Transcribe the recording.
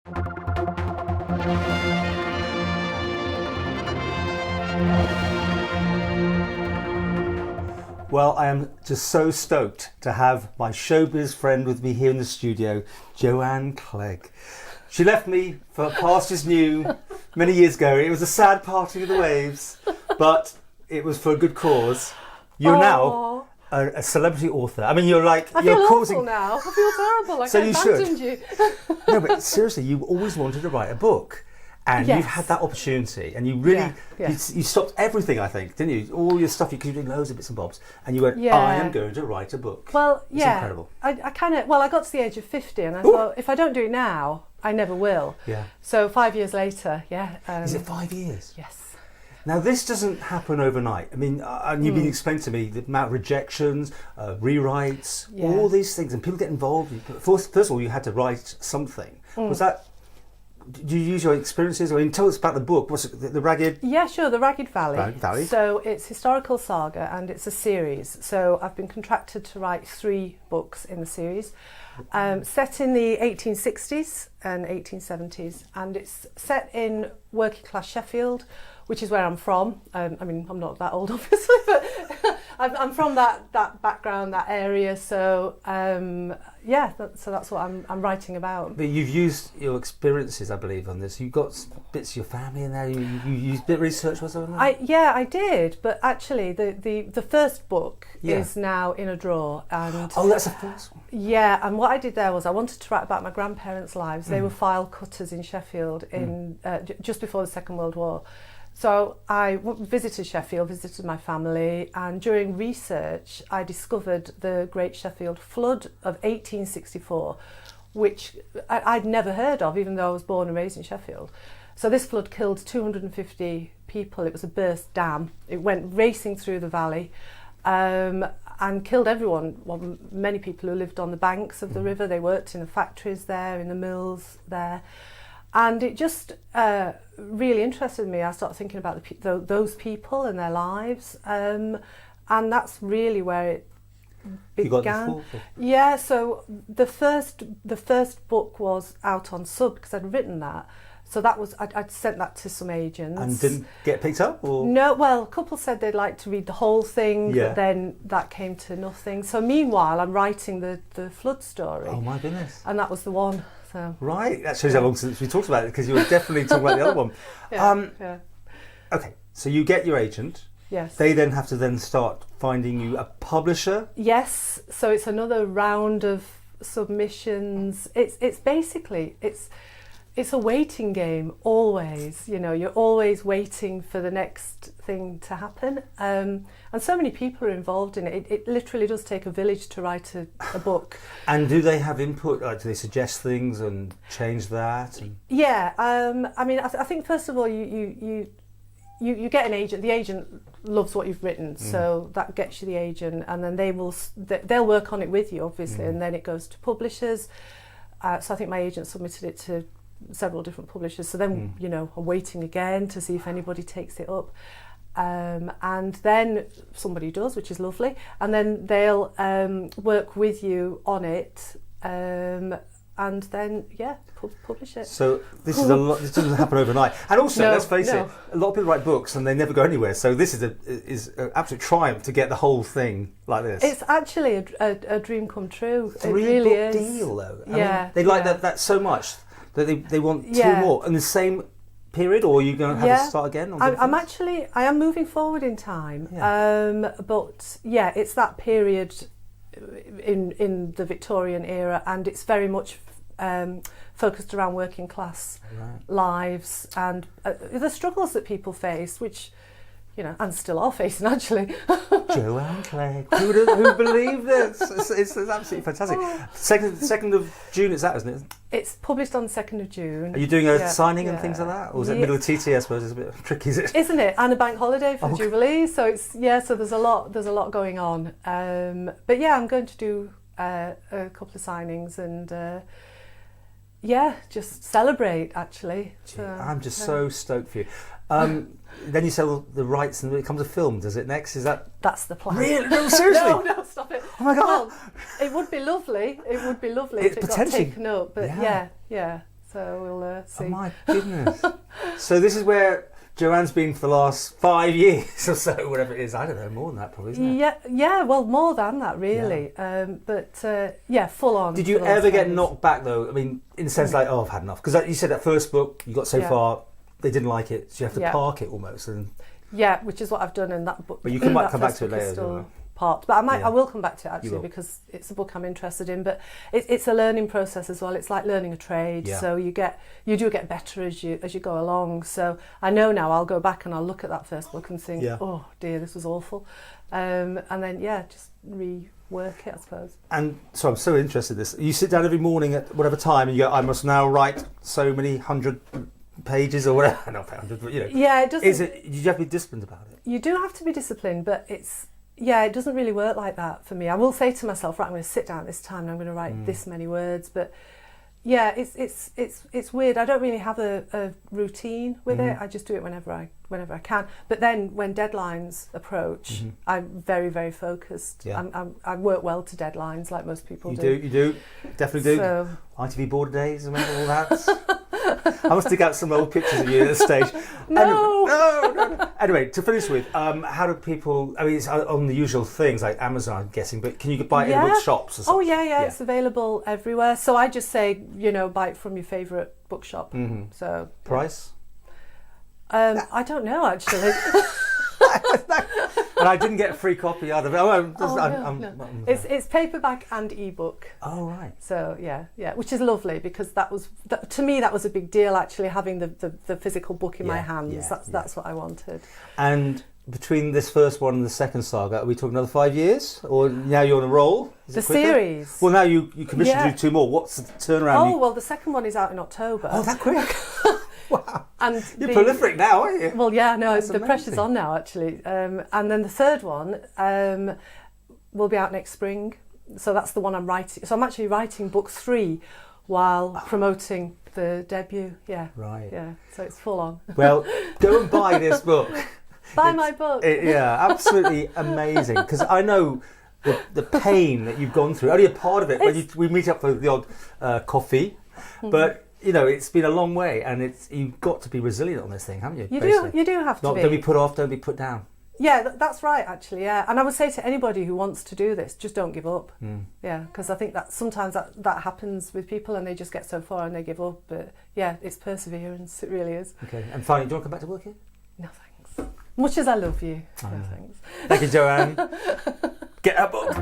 Well, I am just so stoked to have my showbiz friend with me here in the studio, Joanne Clague. She left me for pastures new many years ago. It was a sad parting of the waves, but it was for a good cause. You're now a celebrity author. I mean, you're like... I feel awful now. I feel terrible. Like so I abandoned you. No, but seriously, you've always wanted to write a book. And you've had that opportunity, and you really, you stopped everything, I think, didn't you? All your stuff, you could do loads of bits and bobs, and you went, I am going to write a book. Well, it's incredible. I got to the age of 50, and I thought, if I don't do it now, I never will. Yeah. So 5 years later, Is it 5 years? Yes. Now, this doesn't happen overnight. I mean, and you've been explaining to me the amount of rejections, rewrites, all these things, and people get involved. First of all, you had to write something. Was that... Did you use your experiences? I mean, tell us about the book. What's it, the Ragged? Yeah, sure, The Ragged Valley. Valley. So it's historical saga and it's a series. So I've been contracted to write 3 books in the series, set in the 1860s and 1870s, and it's set in working class Sheffield, which is where I'm from. I mean, I'm not that old, obviously, but I'm from that background, that area. So so that's what I'm writing about. But you've used your experiences, I believe, on this. You've got bits of your family in there. You used a bit of research or something. I did, but actually the first book is now in a drawer. And that's the first one. Yeah, and what I did there was I wanted to write about my grandparents' lives. They were file cutters in Sheffield in just before the Second World War. So I visited Sheffield, visited my family, and during research I discovered the Great Sheffield Flood of 1864, which I'd never heard of, even though I was born and raised in Sheffield. So this flood killed 250 people. It was a burst dam. It went racing through the valley and killed everyone. Well, many people who lived on the banks of the river. They worked in the factories there, in the mills there. And it just really interested me. I started thinking about those people and their lives, and that's really where it began. You got the yeah. So the first book was out on Sub because I'd written that. So that was I'd sent that to some agents. And didn't get picked up, or no? Well, a couple said they'd like to read the whole thing, but then that came to nothing. So meanwhile, I'm writing the flood story. Oh my goodness! And that was the one. So. Right, that shows how long since we talked about it, because you were definitely talking about the other one. Okay, so you get your agent. Yes. They then have to then start finding you a publisher. Yes. So it's another round of submissions. It's basically it's a waiting game always. You know, you're always waiting for the next thing to happen. And so many people are involved in it. It literally does take a village to write a book. And do they have input? Like, do they suggest things and change that? Yeah. I mean, I think first of all, you get an agent. The agent loves what you've written, so that gets you the agent, and then they'll work on it with you, obviously, and then it goes to publishers. So I think my agent submitted it to several different publishers. So then, you know, I'm waiting again to see if anybody takes it up. And then somebody does, which is lovely, and then they'll work with you on it, and then publish it. So this is a lot. This doesn't happen overnight. And also, let's face it, a lot of people write books and they never go anywhere. So this is an absolute triumph to get the whole thing like this. It's actually a dream come true. It 3 really book is. deal, though. I mean, they like that so much that they want 2 more in the same period, or are you going to have to start again? I am moving forward in time, but it's that period in the Victorian era, and it's very much focused around working class lives and the struggles that people face, which, you know, and still are facing, actually. Joanne Clague, who believed this? It's absolutely fantastic. 2nd of June, is that, isn't it? It's published on the 2nd of June. Are you doing a signing and things like that? Or is it middle of TT, I suppose? It's a bit tricky, is it? Isn't it? And a bank holiday for the Jubilee. So it's so there's a lot going on. But yeah, I'm going to do a couple of signings and just celebrate, actually. I'm just so stoked for you. Then you sell the rights and it comes a film, does it next? That's the plan. Really? No, seriously? No, stop it. Oh my God. Well, it would be lovely. It would be lovely if it got taken up. But yeah. So we'll see. Oh my goodness. So this is where Joanne's been for the last 5 years or so, whatever it is. I don't know, more than that probably, isn't it? Yeah, well, more than that, really. Yeah. Full on. Did you ever get knocked back, though? I mean, in the sense like, I've had enough. Because you said that first book, you got so far, they didn't like it, so you have to park it almost. And yeah, which is what I've done in that book. But you might come back to it later. Parked, but I will come back to it actually because it's a book I'm interested in. But it's a learning process as well. It's like learning a trade, so you do get better as you go along. So I know now I'll go back and I'll look at that first book and think, oh dear, this was awful, and then just rework it, I suppose. And so I'm so interested in this. You sit down every morning at whatever time and you go, I must now write so many 100 pages or whatever. Not 100, but Yeah, it doesn't. You have to be disciplined about it. You do have to be disciplined, but it doesn't really work like that for me. I will say to myself, right, I'm going to sit down at this time and I'm going to write this many words. But yeah, it's weird. I don't really have a routine with it. I just do it whenever I can. But then when deadlines approach, I'm very, very focused. Yeah. I work well to deadlines, like most people do. You do, definitely do. So, ITV border days, remember all that? I must dig out some old pictures of you at this stage. No. Anyway, to finish with, how do people? I mean, it's on the usual things like Amazon, I'm guessing, but can you buy it in bookshops or something? Oh yeah, it's available everywhere. So I just say, buy it from your favourite bookshop. So price? I don't know actually. And I didn't get a free copy either. No. It's paperback and ebook. Oh right. So yeah, which is lovely because to me that was a big deal actually, having the physical book in my hands. That's what I wanted. And between this first one and the second saga, are we talking another 5 years, or now you're on a roll? The series. Well, now you commissioned to do 2 more. What's the turnaround? Well, the second one is out in October. Oh, that quick. Wow. And you're prolific now, aren't you? Well, yeah, no, the pressure's on now, actually. And then the third one will be out next spring. So that's the one I'm writing. So I'm actually writing book 3 while promoting the debut. Yeah. Right. Yeah. So it's full on. Well, go and buy this book. Buy my book. Absolutely amazing. Because I know the pain that you've gone through. Only a part of it when we meet up for the odd coffee, but. It's been a long way, and you've got to be resilient on this thing, haven't you? You do have to be. Don't be put off, don't be put down. Yeah, that's right, actually, yeah. And I would say to anybody who wants to do this, just don't give up. Yeah, because I think that sometimes that happens with people and they just get so far and they give up. But yeah, it's perseverance, it really is. Okay, and finally, do you want to come back to work here? No, thanks. Much as I love you. No, thanks. Thank you, Joanne. Get that book.